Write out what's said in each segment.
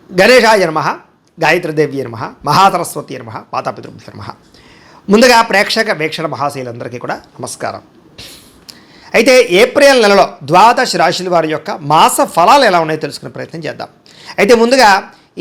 గణేశాయ నమః, గాయత్రీదేవి నమః, మహాసరస్వతి నమః, మాతాపితృభ్యో నమః. ముందుగా ప్రేక్షక వీక్షణ మహాశైలందరికీ కూడా నమస్కారం. అయితే ఏప్రిల్ నెలలో ద్వాదశ రాశుల వారి యొక్క మాస ఫలాలు ఎలా ఉన్నాయో తెలుసుకునే ప్రయత్నం చేద్దాం. అయితే ముందుగా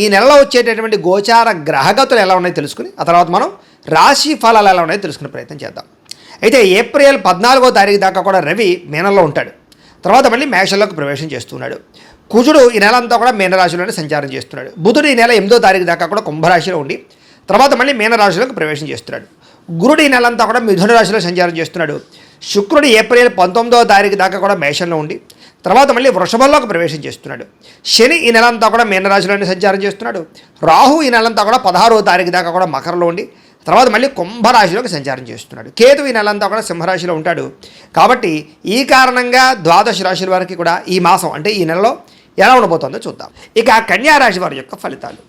ఈ నెలలో వచ్చేటటువంటి గోచార గ్రహగతులు ఎలా ఉన్నాయో తెలుసుకుని ఆ తర్వాత మనం రాశి ఫలాలు ఎలా ఉన్నాయో తెలుసుకునే ప్రయత్నం చేద్దాం. అయితే ఏప్రిల్ 14వ తారీఖు దాకా కూడా రవి మీనంలో ఉంటాడు. తర్వాత మళ్ళీ మేషంలోకి ప్రవేశం చేస్తున్నాడు. కుజుడు ఈ నెల అంతా కూడా మీనరాశిలోనే సంచారం చేస్తున్నాడు. బుధుడు ఈ నెల 8వ తారీఖు దాకా కూడా కుంభరాశిలో ఉండి తర్వాత మళ్ళీ మీనరాశిలోకి ప్రవేశం చేస్తున్నాడు. గురుడు ఈ నెల అంతా కూడా మిథున రాశిలో సంచారం చేస్తున్నాడు. శుక్రుడు ఏప్రిల్ 19వ తారీఖు దాకా కూడా మేషంలో ఉండి తర్వాత మళ్ళీ వృషభంలోకి ప్రవేశం చేస్తున్నాడు. శని ఈ నెల అంతా కూడా మీనరాశిలోనే సంచారం చేస్తున్నాడు. రాహు ఈ నెలంతా కూడా 16వ తారీఖు దాకా కూడా మకరంలో ఉండి తర్వాత మళ్ళీ కుంభరాశిలోకి సంచారం చేస్తున్నాడు. కేతు ఈ నెలంతా కూడా సింహరాశిలో ఉంటాడు. కాబట్టి ఈ కారణంగా ద్వాదశ రాశుల వారికి కూడా ఈ మాసం అంటే ఈ నెలలో ఎలా ఉండబోతుందో చూద్దాం. ఇక కన్యా రాశి వారి యొక్క ఫలితాలు.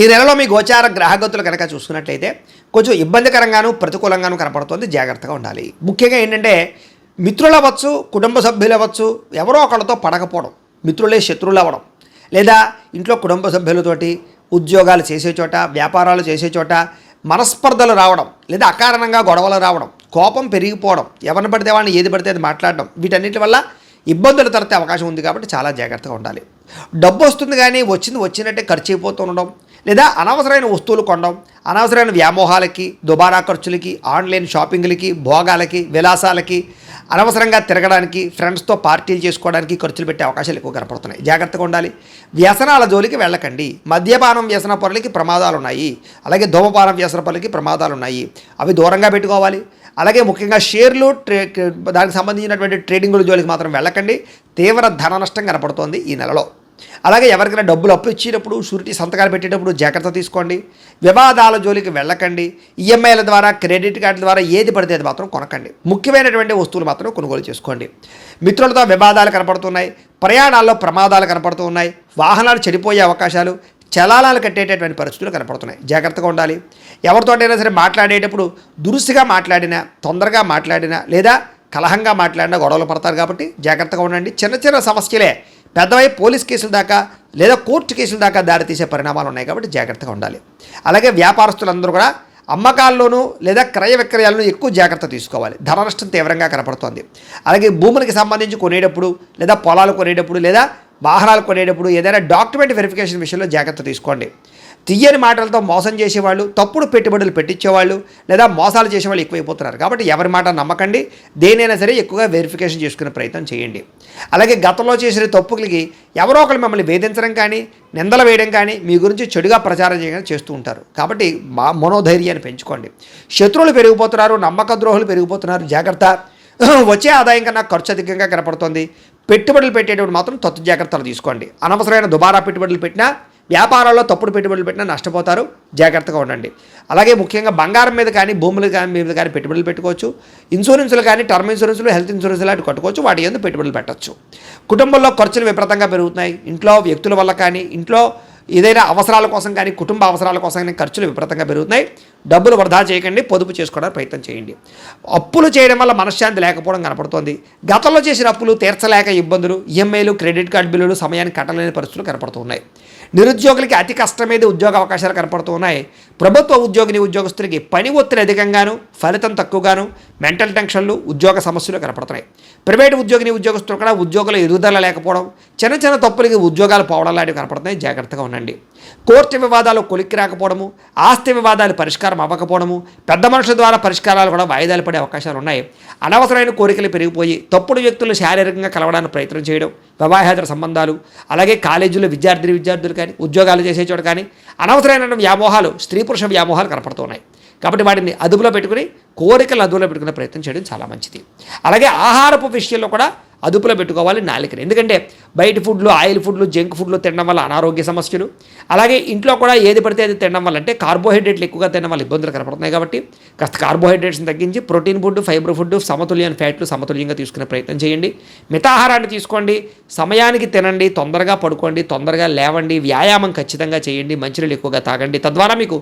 ఈ నెలలో మీ గోచార గ్రహగతులు కనుక చూసుకున్నట్లయితే కొంచెం ఇబ్బందికరంగాను ప్రతికూలంగాను కనపడుతుంది. జాగ్రత్తగా ఉండాలి. ముఖ్యంగా ఏంటంటే మిత్రులు అవ్వచ్చు, కుటుంబ సభ్యులు అవ్వచ్చు, ఎవరో ఒకళ్ళతో పడకపోవడం, మిత్రులే శత్రువులు అవ్వడం, లేదా ఇంట్లో కుటుంబ సభ్యులతోటి ఉద్యోగాలు చేసే చోట, వ్యాపారాలు చేసే చోట మనస్పర్ధలు రావడం, లేదా అకారణంగా గొడవలు రావడం, కోపం పెరిగిపోవడం, ఎవరిని పడితే వాళ్ళని ఏది పడితే అది మాట్లాడడం, వీటన్నిటి వల్ల ఇబ్బందులు తరతే అవకాశం ఉంది. కాబట్టి చాలా జాగ్రత్తగా ఉండాలి. డబ్బు వస్తుంది కానీ వచ్చినట్టే ఖర్చు అయిపోతూ ఉండడం, లేదా అనవసరమైన వస్తువులు కొనడం, అనవసరమైన వ్యామోహాలకి, దుబారా ఖర్చులకి, ఆన్లైన్ షాపింగ్లకి, భోగాలకి, విలాసాలకి, అనవసరంగా తిరగడానికి, ఫ్రెండ్స్తో పార్టీలు చేసుకోవడానికి ఖర్చులు పెట్టే అవకాశాలు ఎక్కువ కనపడుతున్నాయి. జాగ్రత్తగా ఉండాలి. వ్యసనాల జోలికి వెళ్ళకండి. మద్యపానం వ్యసన పరులకి ప్రమాదాలు ఉన్నాయి. అలాగే ధూమపానం వ్యసన పరులకి ప్రమాదాలు ఉన్నాయి. అవి దూరంగా పెట్టుకోవాలి. అలాగే ముఖ్యంగా షేర్లు దానికి సంబంధించినటువంటి ట్రేడింగుల జోలికి మాత్రం వెళ్ళకండి. తీవ్ర ధన నష్టం కనపడుతోంది ఈ నెలలో. అలాగే ఎవరికైనా డబ్బులు అప్పు ఇచ్చేటప్పుడు, షూరిటీ సంతకాలు పెట్టేటప్పుడు జాగ్రత్త తీసుకోండి. వివాదాల జోలికి వెళ్ళకండి. ఈఎంఐల ద్వారా, క్రెడిట్ కార్డుల ద్వారా ఏది పడితే అది మాత్రం కొనకండి. ముఖ్యమైనటువంటి వస్తువులు మాత్రం కొనుగోలు చేసుకోండి. మిత్రులతో వివాదాలు కనపడుతున్నాయి. ప్రయాణాల్లో ప్రమాదాలు కనపడుతూ ఉన్నాయి. వాహనాలు చెడిపోయే అవకాశాలు, చలానాలు కట్టేటటువంటి పరిస్థితులు కనపడుతున్నాయి. జాగ్రత్తగా ఉండాలి. ఎవరితోటైనా సరే మాట్లాడేటప్పుడు దురుసుగా మాట్లాడినా, తొందరగా మాట్లాడినా, లేదా కలహంగా మాట్లాడినా గొడవలు పడతారు. కాబట్టి జాగ్రత్తగా ఉండండి. చిన్న చిన్న సమస్యలే పెద్దవై పోలీస్ కేసుల దాకా లేదా కోర్టు కేసుల దాకా దారితీసే పరిణామాలు ఉన్నాయి. కాబట్టి జాగ్రత్తగా ఉండాలి. అలాగే వ్యాపారస్తులందరూ కూడా అమ్మకాల్లోనూ లేదా క్రయ విక్రయాలను ఎక్కువ జాగ్రత్త తీసుకోవాలి. ధన నష్టం తీవ్రంగా కనపడుతోంది. అలాగే భూములకి సంబంధించి కొనేటప్పుడు, లేదా పొలాలు కొనేటప్పుడు, లేదా వాహనాలు కొనేటప్పుడు ఏదైనా డాక్యుమెంట్ వెరిఫికేషన్ విషయంలో జాగ్రత్త తీసుకోండి. తీయని మాటలతో మోసం చేసేవాళ్ళు, తప్పుడు పెట్టుబడులు పెట్టించేవాళ్ళు, లేదా మోసాలు చేసేవాళ్ళు ఎక్కువైపోతున్నారు. కాబట్టి ఎవరి మాట నమ్మకండి. దేనైనా సరే ఎక్కువగా వెరిఫికేషన్ చేసుకునే ప్రయత్నం చేయండి. అలాగే గతంలో చేసిన తప్పులకి ఎవరో ఒకరు మిమ్మల్ని వేధించడం కానీ, నిందలు వేయడం కానీ, మీ గురించి చెడుగా ప్రచారం చేయడం చేస్తూ ఉంటారు. కాబట్టి మనోధైర్యాన్ని పెంచుకోండి. శత్రువులు పెరిగిపోతున్నారు, నమ్మక ద్రోహులు పెరిగిపోతున్నారు. జాగ్రత్త. వచ్చే ఆదాయం కన్నా ఖర్చు అధికంగా కనపడుతుంది. పెట్టుబడులు పెట్టేటప్పుడు మాత్రం తత్తు జాగ్రత్తలు తీసుకోండి. అనవసరమైన దుబారా పెట్టుబడులు పెట్టినా, వ్యాపారాల్లో తప్పుడు పెట్టుబడులు పెట్టినా నష్టపోతారు. జాగ్రత్తగా ఉండండి. అలాగే ముఖ్యంగా బంగారం మీద కానీ, భూముల మీద కానీ పెట్టుబడులు పెట్టుకోవచ్చు. ఇన్సూరెన్సులు కానీ, టర్మ్ ఇన్సూరెన్సులు, హెల్త్ ఇన్సూరెన్స్ లాంటి కట్టుకోవచ్చు. వాటి ఎందుకు పెట్టుబడులు పెట్టచ్చు. కుటుంబంలో ఖర్చులు విపరీతంగా పెరుగుతున్నాయి. ఇంట్లో వ్యక్తుల వల్ల కానీ, ఇంట్లో ఏదైనా అవసరాల కోసం కానీ, కుటుంబ అవసరాల కోసం కానీ ఖర్చులు విపరీతంగా పెరుగుతున్నాయి. డబ్బులు వృధా చేయకండి. పొదుపు చేసుకోవడానికి ప్రయత్నం చేయండి. అప్పులు చేయడం వల్ల మనశ్శాంతి లేకపోవడం కనపడుతోంది. గతంలో చేసిన అప్పులు తీర్చలేక ఇబ్బందులు, ఈఎంఐలు, క్రెడిట్ కార్డు బిల్లులు సమయానికి కట్టలేని పరిస్థితులు కనపడుతున్నాయి. నిరుద్యోగులకి అతి కష్టమేది ఉద్యోగ అవకాశాలు కనపడుతూ ఉన్నాయి. ప్రభుత్వ ఉద్యోగస్తులకి పని ఒత్తిడి అధికంగాను, ఫలితం తక్కువగాను, మెంటల్ టెన్షన్లు, ఉద్యోగ సమస్యలు కనపడుతున్నాయి. ప్రైవేటు ఉద్యోగస్తులు కూడా ఉద్యోగుల ఎదుగుదల లేకపోవడం, చిన్న చిన్న తప్పులకి ఉద్యోగాలు పోవడం లాంటివి కనపడుతున్నాయి. జాగ్రత్తగా ఉండండి. కోర్టు వివాదాలు కొలిక్కి రాకపోవడము, ఆస్తి వివాదాలు పరిష్కారం అవ్వకపోవడము, పెద్ద మనుషుల ద్వారా పరిష్కారాలు కూడా వాయిదాలు పడే అవకాశాలు ఉన్నాయి. అనవసరమైన కోరికలు పెరిగిపోయి తప్పుడు వ్యక్తులు శారీరకంగా కలవడానికి ప్రయత్నం చేయడం, వివాహేతర సంబంధాలు, అలాగే కాలేజీలో విద్యార్థులు కానీ, ఉద్యోగాలు చేసే చోట కానీ అనవసరమైన వ్యామోహాలు, స్త్రీ పురుష వ్యామోహాలు కనపడుతున్నాయి. కాబట్టి వాటిని అదుపులో పెట్టుకుని, కోరికలు అదుపులో పెట్టుకునే ప్రయత్నం చేయడం చాలా మంచిది. అలాగే ఆహారపు విషయంలో కూడా అదుపులో పెట్టుకోవాలి నాలుకని. ఎందుకంటే బయట ఫుడ్లు, ఆయిల్ ఫుడ్లు, జంక్ ఫుడ్లు తినడం వల్ల అనారోగ్య సమస్యలు, అలాగే ఇంట్లో కూడా ఏది పడితే అది తినడం వల్ల, అంటే కార్బోహైడ్రేట్లు ఎక్కువగా తినడం వల్ల ఇబ్బందులు కనపడుతున్నాయి. కాబట్టి కాస్త కార్బోహైడ్రేట్స్ని తగ్గించి ప్రోటీన్ ఫుడ్, ఫైబర్ ఫుడ్, సమతుల్యమైన ఫ్యాట్లు సమతుల్యంగా తీసుకునే ప్రయత్నం చేయండి. మితాహారాన్ని తీసుకోండి. సమయానికి తినండి. తొందరగా పడుకోండి. తొందరగా లేవండి. వ్యాయామం ఖచ్చితంగా చేయండి. మంచినీళ్ళు ఎక్కువగా తాగండి. తద్వారా మీకు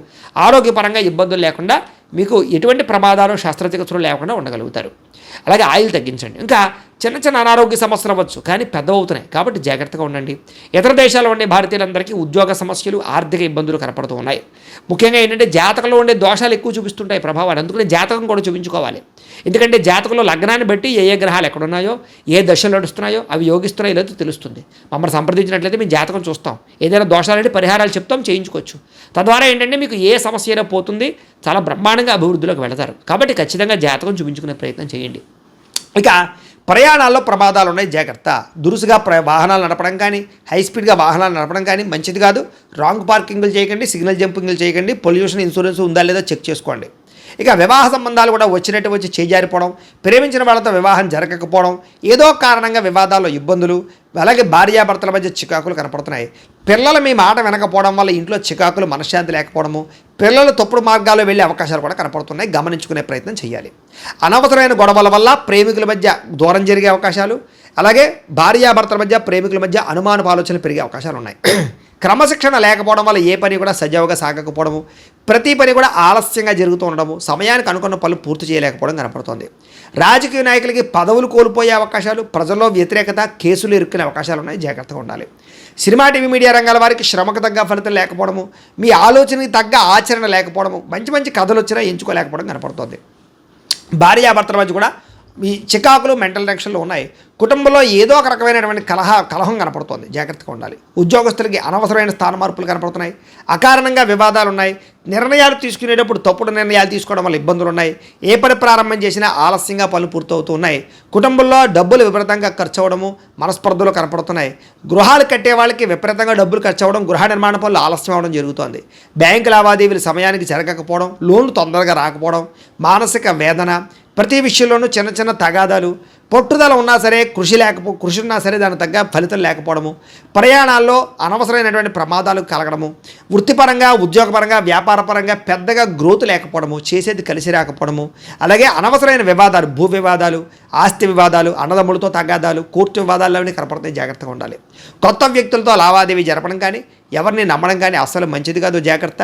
ఆరోగ్యపరంగా ఇబ్బందులు లేకుండా, మీకు ఎటువంటి ప్రమాదాలు, శస్త్రచికిత్సలు లేకుండా ఉండగలుగుతారు. అలాగే ఆయిల్ తగ్గించండి. ఇంకా చిన్న చిన్న అనారోగ్య సమస్యలు అవ్వచ్చు, కానీ పెద్దవవుతున్నాయి కాబట్టి జాగ్రత్తగా ఉండండి. ఇతర దేశాల్లో ఉండే భారతీయులందరికీ ఉద్యోగ సమస్యలు, ఆర్థిక ఇబ్బందులు కనపడుతూ ఉన్నాయి. ముఖ్యంగా ఏంటంటే జాతకంలో ఉండే దోషాలు ఎక్కువ చూపిస్తుంటాయి ప్రభావాలు. అందుకని జాతకం కూడా చూపించుకోవాలి. ఎందుకంటే జాతకంలో లగ్నాన్ని బట్టి ఏ ఏ గ్రహాలు ఎక్కడున్నాయో, ఏ దశలు నడుస్తున్నాయో, అవి యోగిస్తున్నాయో లేదో తెలుస్తుంది. మమ్మల్ని సంప్రదించినట్లయితే మేము జాతకం చూస్తాం, ఏదైనా దోషాలంటే పరిహారాలు చెప్తాం, చేయించుకోవచ్చు. తద్వారా ఏంటంటే మీకు ఏ సమస్య అయినా పోతుంది, చాలా బ్రహ్మాండంగా అభివృద్ధిలోకి వెళతారు. కాబట్టి ఖచ్చితంగా జాతకం చూపించుకునే ప్రయత్నం చేయండి. ఇక ప్రయాణాల్లో ప్రమాదాలు ఉన్నాయి, జాగ్రత్త. దురుసుగా వాహనాలు నడపడం కానీ, హై స్పీడ్గా వాహనాలు నడపడం కానీ మంచిది కాదు. రాంగ్ పార్కింగ్లు చేయకండి, సిగ్నల్ జంపింగ్లు చేయకండి. పొల్యూషన్ ఇన్సూరెన్స్ ఉందా లేదా చెక్ చేసుకోండి. ఇక వివాహ సంబంధాలు కూడా వచ్చినట్టు వచ్చి చేజారిపోవడం, ప్రేమించిన వాళ్ళతో వివాహం జరగకపోవడం, ఏదో కారణంగా వివాదాల్లో ఇబ్బందులు, అలాగే భార్యాభర్తల మధ్య చికాకులు కనపడుతున్నాయి. పిల్లలు మీ మాట వినకపోవడం వల్ల ఇంట్లో చికాకులు, మనశ్శాంతి లేకపోవడము, పిల్లలు తప్పుడు మార్గాల్లో వెళ్ళే అవకాశాలు కూడా కనపడుతున్నాయి. గమనించుకునే ప్రయత్నం చేయాలి. అనవసరమైన గొడవల వల్ల ప్రేమికుల మధ్య దూరం జరిగే అవకాశాలు, అలాగే భార్యాభర్తల మధ్య, ప్రేమికుల మధ్య అనుమానపు ఆలోచనలు పెరిగే అవకాశాలు ఉన్నాయి. క్రమశిక్షణ లేకపోవడం వల్ల ఏ పని కూడా సజావుగా సాగకపోవడము, ప్రతి పని కూడా ఆలస్యంగా జరుగుతూ ఉండడము, సమయానికి అనుకున్న పనులు పూర్తి చేయలేకపోవడం కనపడుతోంది. రాజకీయ నాయకులకి పదవులు కోల్పోయే అవకాశాలు, ప్రజల్లో వ్యతిరేకత, కేసులు ఇరుక్కునే అవకాశాలు ఉన్నాయి. జాగ్రత్తగా ఉండాలి. సినిమా, టీవీ, మీడియా రంగాల వారికి శ్రమకు తగ్గ ఫలితం లేకపోవడము, మీ ఆలోచనకి తగ్గ ఆచరణ లేకపోవడము, మంచి మంచి కథలు వచ్చినా ఎంచుకోలేకపోవడం కనపడుతోంది. భార్యాభర్తల మధ్య కూడా ఈ చికాకులు, మెంటల్ టెన్షన్లు ఉన్నాయి. కుటుంబంలో ఏదో ఒక రకమైనటువంటి కలహం కనపడుతోంది. జాగ్రత్తగా ఉండాలి. ఉద్యోగస్తులకి అనవసరమైన స్థాన మార్పులు కనపడుతున్నాయి. అకారణంగా వివాదాలు ఉన్నాయి. నిర్ణయాలు తీసుకునేటప్పుడు తప్పుడు నిర్ణయాలు తీసుకోవడం వల్ల ఇబ్బందులు ఉన్నాయి. ఏ పని ప్రారంభం చేసినా ఆలస్యంగా పనులు పూర్తవుతూ ఉన్నాయి. కుటుంబంలో డబ్బులు విపరీతంగా ఖర్చు అవ్వడము, మనస్పర్ధలు కనపడుతున్నాయి. గృహాలు కట్టే వాళ్ళకి విపరీతంగా డబ్బులు ఖర్చు అవ్వడం, గృహ నిర్మాణ పనులు ఆలస్యం అవ్వడం జరుగుతోంది. బ్యాంకు లావాదేవీలు సమయానికి జరగకపోవడం, లోన్లు తొందరగా రాకపోవడం, మానసిక వేదన, ప్రతి విషయంలోనూ చిన్న చిన్న తగాదాలు, పట్టుదల ఉన్నా సరే కృషి ఉన్నా సరే దాని తగ్గ ఫలితం లేకపోవడము, ప్రయాణాల్లో అనవసరమైనటువంటి ప్రమాదాలు కలగడము, వృత్తిపరంగా, ఉద్యోగపరంగా, వ్యాపారపరంగా పెద్దగా గ్రోత్ లేకపోవడము, చేసేది కలిసి రాకపోవడము, అలాగే అనవసరమైన వివాదాలు, భూ వివాదాలు, ఆస్తి వివాదాలు, అన్నదమ్ములతో తగాదాలు, కోర్టు వివాదాలు కనపడతాయి. జాగ్రత్తగా ఉండాలి. కొత్త వ్యక్తులతో లావాదేవీ జరపడం కానీ, ఎవరిని నమ్మడం కానీ అస్సలు మంచిది కాదు. జాగ్రత్త.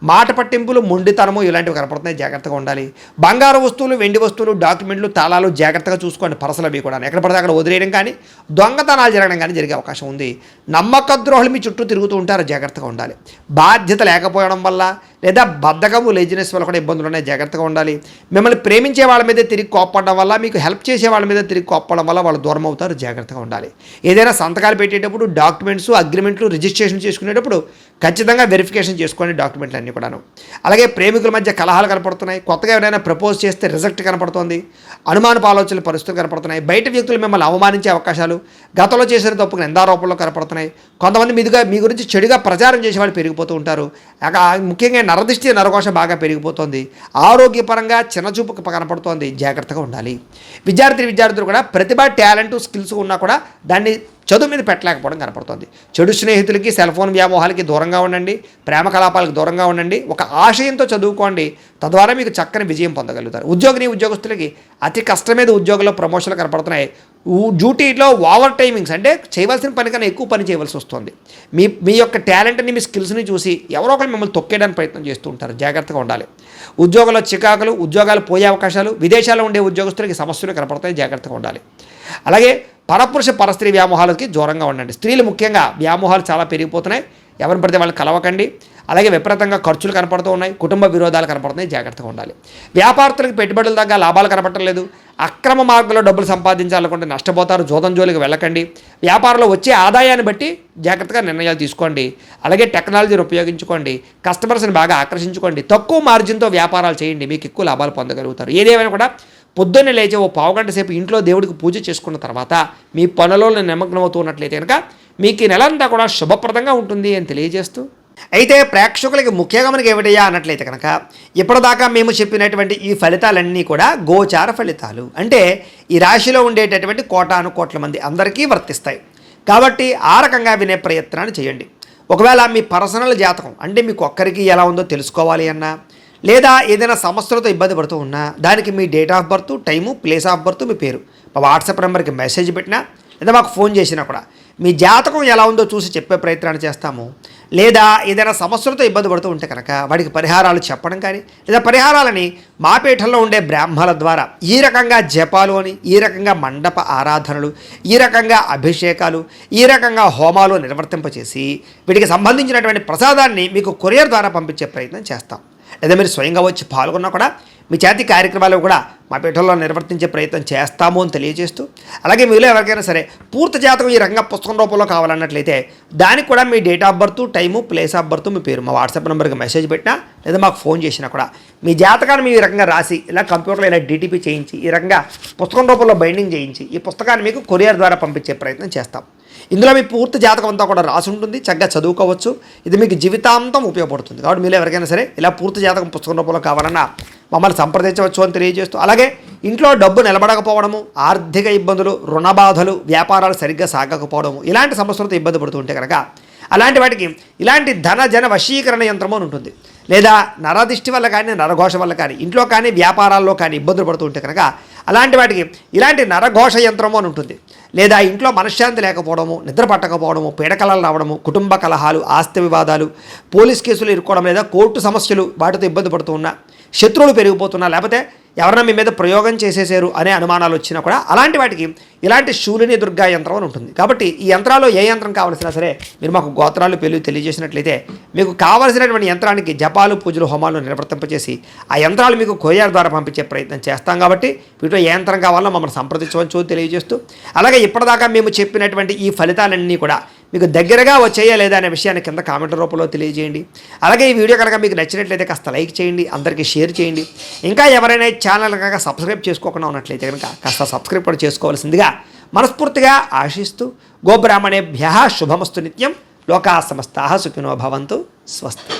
మాట పట్టింపులు, మొండితనము ఇలాంటివి కనపడుతున్నాయి. జాగ్రత్తగా ఉండాలి. బంగారు వస్తువులు, వెండి వస్తువులు, డాక్యుమెంట్లు, తాళాలు జాగ్రత్తగా చూసుకోండి. పరసలు అవి కూడా ఎక్కడ పడితే అక్కడ వదిలేయడం కానీ, దొంగతనాలు జరగడం కానీ జరిగే అవకాశం ఉంది. నమ్మక ద్రోహులు మీ చుట్టూ తిరుగుతూ ఉంటారు. జాగ్రత్తగా ఉండాలి. బాధ్యత లేకపోవడం వల్ల లేదా బద్ధకము, లేజినెస్ వల్ల కూడా ఇబ్బందులు ఉన్నాయి. జాగ్రత్తగా ఉండాలి. మిమ్మల్ని ప్రేమించే వాళ్ళ మీద తిరిగి కోప్పడడం వల్ల, మీకు హెల్ప్ చేసే వాళ్ళ మీద తిరిగి కోప్పడం వల్ల వాళ్ళు దూరం అవుతారు. జాగ్రత్తగా ఉండాలి. ఏదైనా సంతకాలు పెట్టేటప్పుడు డాక్యుమెంట్స్, అగ్రిమెంట్లు, రిజిస్ట్రేషన్ చేసుకునేటప్పుడు ఖచ్చితంగా వెరిఫికేషన్ చేసుకోండి డాక్యుమెంట్లు అన్నీ కూడాను. అలాగే ప్రేమికుల మధ్య కలహాలు కనపడుతున్నాయి. కొత్తగా ఎవరైనా ప్రపోజ్ చేస్తే రిజెక్ట్ కనపడుతోంది. అనుమానపు ఆలోచనలు పరిస్థితులు కనపడుతున్నాయి. బయట వ్యక్తులు మిమ్మల్ని అవమానించే అవకాశాలు, గతంలో చేసిన తప్పుకు నిందారోపణలు కనపడుతున్నాయి. కొంతమంది మీ గురించి చెడుగా ప్రచారం చేసే వాళ్ళు పెరిగిపోతూ ఉంటారు. ముఖ్యంగా నరదిష్టి, నరఘోష బాగా పెరిగిపోతుంది. ఆరోగ్యపరంగా చిన్నచూపు కనపడుతోంది. జాగ్రత్తగా ఉండాలి. విద్యార్థులు కూడా ప్రతిభ, టాలెంట్, స్కిల్స్ ఉన్నా కూడా దాన్ని చదువు మీద పెట్టలేకపోవడం కనపడుతుంది. చెడు స్నేహితులకి, సెల్ ఫోన్ వ్యామోహాలకి దూరంగా ఉండండి. ప్రేమ కలాపాలకు దూరంగా ఉండండి. ఒక ఆశయంతో చదువుకోండి. తద్వారా మీకు చక్కని విజయం పొందగలుగుతారు. ఉద్యోగస్తులకి అతి కష్టం మీద ఉద్యోగంలో ప్రమోషన్లు కనపడుతున్నాయి. డ్యూటీలో ఓవర్ టైమింగ్స్, అంటే చేయవలసిన పని కన్నా ఎక్కువ పని చేయవలసి వస్తుంది. మీ యొక్క టాలెంట్ని, మీ స్కిల్స్ని చూసి ఎవరో ఒకరు మిమ్మల్ని తొక్కేయడానికి ప్రయత్నం చేస్తూ ఉంటారు. జాగ్రత్తగా ఉండాలి. ఉద్యోగంలో చికాకులు, ఉద్యోగాలు పోయే అవకాశాలు, విదేశాల్లో ఉండే ఉద్యోగస్తులకి సమస్యలు కనపడతాయి. జాగ్రత్తగా ఉండాలి. అలాగే పరపురుష, పరస్త్రీ వ్యామోహాలకి దూరంగా ఉండండి. స్త్రీలు ముఖ్యంగా వ్యామోహాలు చాలా పెరిగిపోతున్నాయి. ఎవరిని పడితే వాళ్ళని కలవకండి. అలాగే విపరీతంగా ఖర్చులు కనపడుతూ ఉన్నాయి. కుటుంబ విరోధాలు కనపడుతున్నాయి. జాగ్రత్తగా ఉండాలి. వ్యాపారస్తులకు పెట్టుబడులు తగ్గ లాభాలు కనపడటం లేదు. అక్రమ మార్గంలో డబ్బులు సంపాదించాలనుకుంటే నష్టపోతారు. జోదం జోలికి వెళ్ళకండి. వ్యాపారంలో వచ్చే ఆదాయాన్ని బట్టి జాగ్రత్తగా నిర్ణయాలు తీసుకోండి. అలాగే టెక్నాలజీని ఉపయోగించుకోండి. కస్టమర్స్ని బాగా ఆకర్షించుకోండి. తక్కువ మార్జిన్తో వ్యాపారాలు చేయండి. మీకు ఎక్కువ లాభాలు పొందగలుగుతారు. ఏదేమైనా కూడా పొద్దున్నే లేచి ఓ పావుగంట సేపు ఇంట్లో దేవుడికి పూజ చేసుకున్న తర్వాత మీ పనులలో నిమగ్నమవుతున్నట్లయితే కనుక మీకు ఈ నెలంతా కూడా శుభప్రదంగా ఉంటుంది అని తెలియజేస్తూ, అయితే ప్రేక్షకులకి ముఖ్యంగా మనకి ఏమిటయ్యా అన్నట్లయితే కనుక ఇప్పటిదాకా మేము చెప్పినటువంటి ఈ ఫలితాలన్నీ కూడా గోచార ఫలితాలు, అంటే ఈ రాశిలో ఉండేటటువంటి కోటాను కోట్ల మంది అందరికీ వర్తిస్తాయి. కాబట్టి ఆ రకంగా వినే ప్రయత్నాన్ని చేయండి. ఒకవేళ మీ పర్సనల్ జాతకం, అంటే మీకు ఒక్కరికి ఎలా ఉందో తెలుసుకోవాలి అన్నా, లేదా ఏదైనా సమస్యలతో ఇబ్బంది పడుతూ ఉన్నా, దానికి మీ date of birth, time, place of birth, మీ పేరు మా వాట్సాప్ నెంబర్కి మెసేజ్ పెట్టినా లేదా మాకు ఫోన్ చేసినా కూడా మీ జాతకం ఎలా ఉందో చూసి చెప్పే ప్రయత్నాన్ని చేస్తాము. లేదా ఏదైనా సమస్యలతో ఇబ్బంది పడుతూ ఉంటే కనుక వాడికి పరిహారాలు చెప్పడం కానీ లేదా పరిహారాలని మా పీఠంలో ఉండే బ్రాహ్మణుల ద్వారా ఈ రకంగా జపాలు అని, ఈ రకంగా మండప ఆరాధనలు, ఈ రకంగా అభిషేకాలు, ఈ రకంగా హోమాలు నిర్వర్తింపచేసి వీటికి సంబంధించినటువంటి ప్రసాదాన్ని మీకు కొరియర్ ద్వారా పంపించే ప్రయత్నం చేస్తాం. లేదా మీరు స్వయంగా వచ్చి పాల్గొన్నా కూడా మీ చేతి కార్యక్రమాలు కూడా మా పీఠంలో నిర్వర్తించే ప్రయత్నం చేస్తాము అని తెలియజేస్తూ, అలాగే మీలో ఎవరికైనా సరే పూర్తి జాతకం ఈ రకంగా పుస్తకం రూపంలో కావాలన్నట్లయితే దానికి కూడా మీ date of birth, time, place of birth, మీ పేరు మా వాట్సాప్ నెంబర్కి మెసేజ్ పెట్టినా లేదా మాకు ఫోన్ చేసినా కూడా మీ జాతకాన్ని మీ ఈ రకంగా రాసి ఇలా కంప్యూటర్లో ఇలా డీటీపీ చేయించి ఈ రకంగా పుస్తకం రూపంలో బైండింగ్ చేయించి ఈ పుస్తకాన్ని మీకు కొరియర్ ద్వారా పంపించే ప్రయత్నం చేస్తాం. ఇందులో మీ పూర్తి జాతకం అంతా కూడా రాసి ఉంటుంది, చక్కగా చదువుకోవచ్చు. ఇది మీకు జీవితాంతం ఉపయోగపడుతుంది. కాబట్టి మీరు ఎవరికైనా సరే ఇలా పూర్తి జాతకం పుస్తకం రూపంలో కావాలన్నా మమ్మల్ని సంప్రదించవచ్చు అని తెలియజేస్తూ, అలాగే ఇంట్లో డబ్బు నిలబడకపోవడము, ఆర్థిక ఇబ్బందులు, రుణ బాధలు, వ్యాపారాలు సరిగ్గా సాగకపోవడము, ఇలాంటి సమస్యలతో ఇబ్బంది పడుతూ ఉంటే కనుక అలాంటి వాటికి ఇలాంటి ధన జన వశీకరణ యంత్రము అని ఉంటుంది. లేదా నరదిష్టి వల్ల కానీ, నరఘోష వల్ల కానీ, ఇంట్లో కానీ వ్యాపారాల్లో కానీ ఇబ్బందులు పడుతూ ఉంటే కనుక అలాంటి వాటికి ఇలాంటి నరఘోష యంత్రము అని ఉంటుంది. లేదా ఇంట్లో మనశ్శాంతి లేకపోవడము, నిద్ర పట్టకపోవడము, పీడకలలు రావడము, కుటుంబ కలహాలు, ఆస్తి వివాదాలు, పోలీస్ కేసులు ఇరుక్కోవడం, లేదా కోర్టు సమస్యలు వాటితో ఇబ్బంది పడుతూ ఉన్నా, శత్రువులు పెరిగిపోతున్నా, లేకపోతే ఎవరైనా మీ మీద ప్రయోగం చేసేసారు అనే అనుమానాలు వచ్చినా కూడా అలాంటి వాటికి ఇలాంటి శూలిని దుర్గా యంత్రం అని ఉంటుంది. కాబట్టి ఈ యంత్రాల్లో ఏ యంత్రం కావాల్సినా సరే మీరు మాకు గోత్రాలు పేర్లు తెలియజేసినట్లయితే మీకు కావాల్సినటువంటి యంత్రానికి జపాలు, పూజలు, హోమాలు నిర్వర్తింపజేసి ఆ యంత్రాలు మీకు కొరియర్ ద్వారా పంపించే ప్రయత్నం చేస్తాం. కాబట్టి వీటిలో ఏ యంత్రం కావాలో మమ్మల్ని సంప్రదించవచ్చు తెలియజేస్తూ, అలాగే ఇప్పటిదాకా మేము చెప్పినటువంటి ఈ ఫలితాలన్నీ కూడా మీకు దగ్గరగా వచ్చేయా లేదా అనే విషయాన్ని కింద కామెంట్ రూపంలో తెలియజేయండి. అలాగే ఈ వీడియో కనుక మీకు నచ్చినట్లయితే కాస్త లైక్ చేయండి, అందరికీ షేర్ చేయండి. ఇంకా ఎవరైనా ఛానల్ కనుక సబ్స్క్రైబ్ చేసుకోకుండా ఉన్నట్లయితే కనుక కాస్త సబ్స్క్రైబ్ కూడా చేసుకోవాల్సిందిగా మనస్ఫూర్తిగా ఆశిస్తూ, గోబ్రాహ్మణేభ్యః శుభమస్తు నిత్యం, లోకా సమస్తాః సుఖినో భవంతు, స్వస్తి.